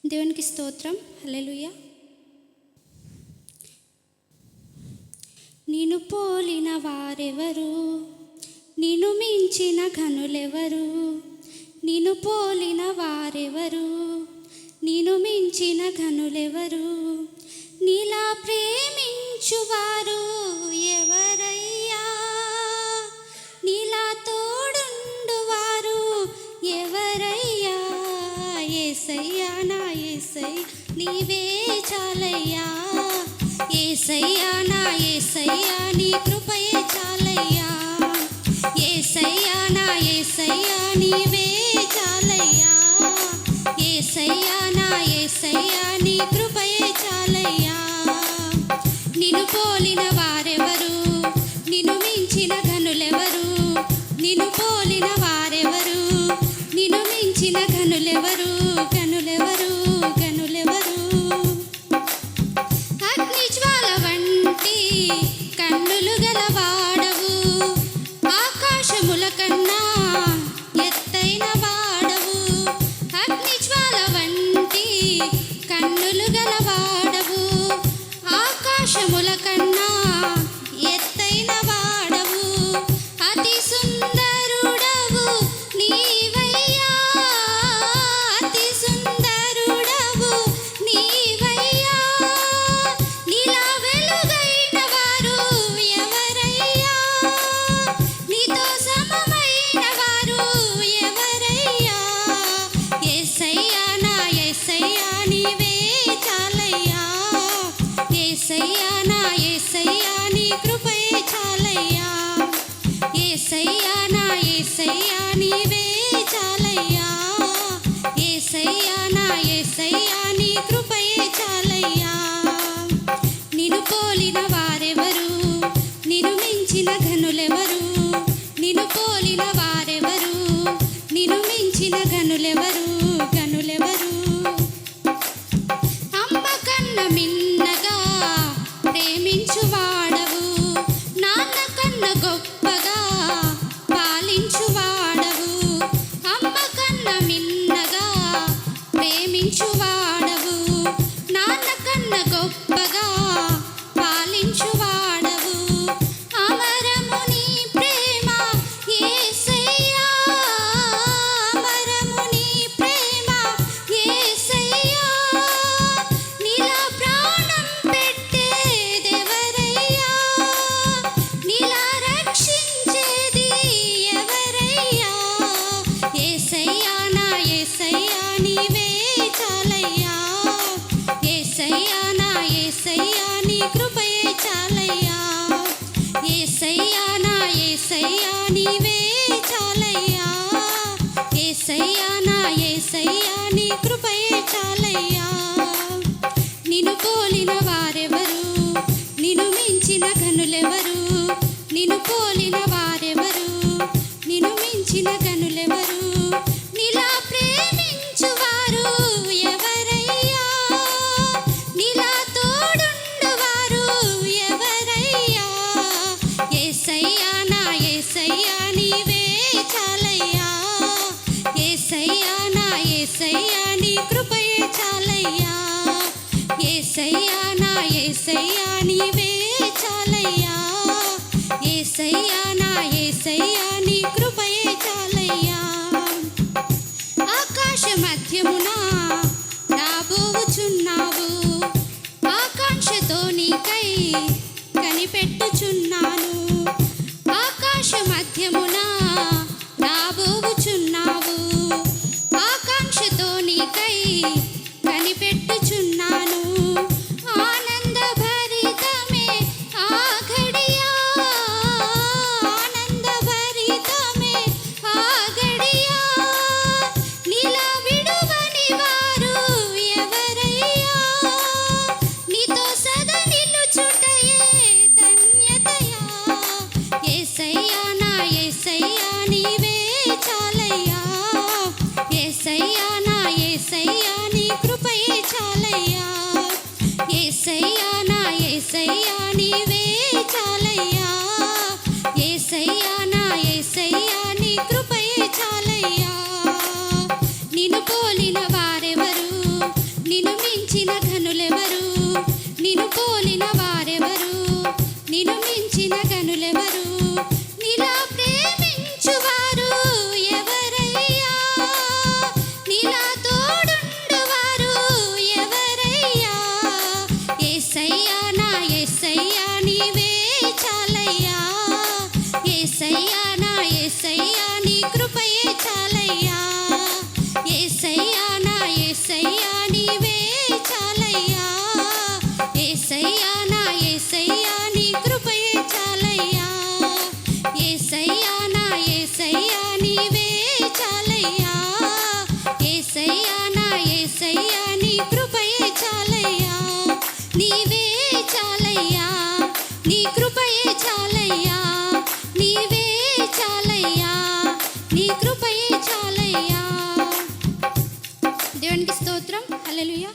దేవునికి స్తోత్రం. హల్లెలూయా. నిన్ను పోలిన వారెవరు, నిన్ను మించిన ఘనులెవరు? నిన్ను పోలిన వారెవరు, నిన్ను మించిన ఘనులెవరు? నీలా ప్రేమించువారు ఎవరయ్యా? నీలా తోడుండువారు ఎవరయ్యా? యేసయ్యా నా యేసయ్య నీవే చాలయ్యా. యేసయ్యా నా యేసయ్యా నీ కృపయే చాలయ్యా. యేసయ్యా నా యేసయ్యా నీవే చాలయ్యా. యేసయ్యా నా యేసయ్యా నీ కృపయే చాలయ్యా. నిన్ను పోలిన వారెవరు, నిన్ను మించిన ఘనులెవరు? నిన్ను పోలిన వారెవరు, నిన్ను మించిన ఘనులెవరు? ఘనులెవరు, ఘనులెవరు? అగ్నిజ్వాల వంటి కన్నులు గలవాడవు, ఆకాశముల కన్నా ఎత్తైన వాడవు. అగ్నిజ్వాల వంటి కన్నులు గలవాడవు, ఆకాశముల కన్నా ఎత్తైన వాడవు. అతి సుందరుడవు నీవయ్యా, అతి సుందరుడవు నీవయ్యా. నీలా వెలుగైన వారు ఎవరయ్యా? నీతో సమమైన వారు ఎవరయ్యా? యేసయ్యా నా యేసయ్యా నీవే చాలయ్యా. యేసయ్యా నా యేసయ్యా నీ కృపయే చాలయ్యా. యేసయ్యా నా యేసయ్యా నీవే చాలయ్యా. యేసయ్యా నా యేసయ్యా నీ కృపయే చాలయ్యా. నిన్ను పోలిన వారెవరు, నిన్ను మించిన ఘనులెవరు? నిన్ను పోలిన వారెవరు, నిన్ను మించిన ఘనులెవరు? ఘనులెవరు? అమ్మ కన్న మిన్నగా ప్రేమించువాడవు, నాన్న కన్న గొప్పగా పాలించువాడవు. అమ్మ కన్న మిన్నగా ప్రేమించువాడవు, నాన్న కన్న గొప్పగా పాలించువాడవు. అమరము నీ ప్రేమ యేసయ్యా, అమరము నీ ప్రేమ యేసయ్యా. నీలా ప్రాణం పెట్టేదెవరయ్యా? నీలా రక్షించేది ఎవరయ్యా? యేసయ్యా నా యేసయ్యా నీవే చాలయ్యా. యేసయ్యా నా యేసయ్యా నీ కృపయే చాలయ్యా. యేసయ్యా నా యేసయ్యా నీవే చాలయ్యా. యేసయ్యా నా యేసయ్యా నీ కృపయే చాలయ్యా. నిన్ను పోలిన వారెవరు, నిన్ను మించిన ఘనులెవరు? నిన్ను పోలిన వారెవరు, నిన్ను మించిన ఘనులెవరు? నీలా ప్రేమించువారు ఎవరయ్యా? నీలా తోడుండువారు ఎవరయ్యా? యేసయ్యా నా యేసయ్యా నీవే చాలయ్యా. యేసయ్యా నా యేసయ్యా నీ కృపయే చాలయ్యా. యేసయ్యా నా యేసయ్యా నీవే చాలయ్యా. యేసయ్యా నా యేసయ్యా నీ కృపయే చాలయ్యా. ఆకాశ మధ్యమున రాబోవుచున్నావు, ఆకాంక్షతో నీకై కనిపెట్టుచున్నాను. ఆకాశ మధ్యమున రాబోవుచున్నావు, ఆకాంక్షతో నీకై కనిపెట్టుచున్నాను. ఆనంద భరితమే ఆ ఘడియా, ఆనంద భరితమే ఆ ఘడియా. నీలా విడువని వారు ఎవరయ్యా? నీతో సదా నిలుచుటయే ధన్యతయా. యేసయ్యా నా యేసయ్యా నీవే చాలయ్యా. యేసయ్యా నా యేసయ్యా నీ కృపయే చాలయ్యా. యేసయ్యా నా యేసయ్యా నీవే చాలయ్యా. యేసయ్యా నా యేసయ్యా నీ కృపయే చాలయ్యా. నిన్ను పోలిన వారెవరు, యేసయ్యా నీవే చాలయ్యా, యేసయ్యా నా యేసయ్యా నీ కృపయే చాలయ్యా, యేసయ్యా నా యేసయ్యా నీవే చాలయ్యా, యేసయ్యా నా యేసయ్యా నీ కృపయే చాలయ్యా, నీవే చాలయ్యా, నీ కృపయే చాలయ్యా, నీవే చాలయ్యా, నీ కృపయే చాలయ్యా. దేవునికి స్తోత్రం. హల్లెలూయా.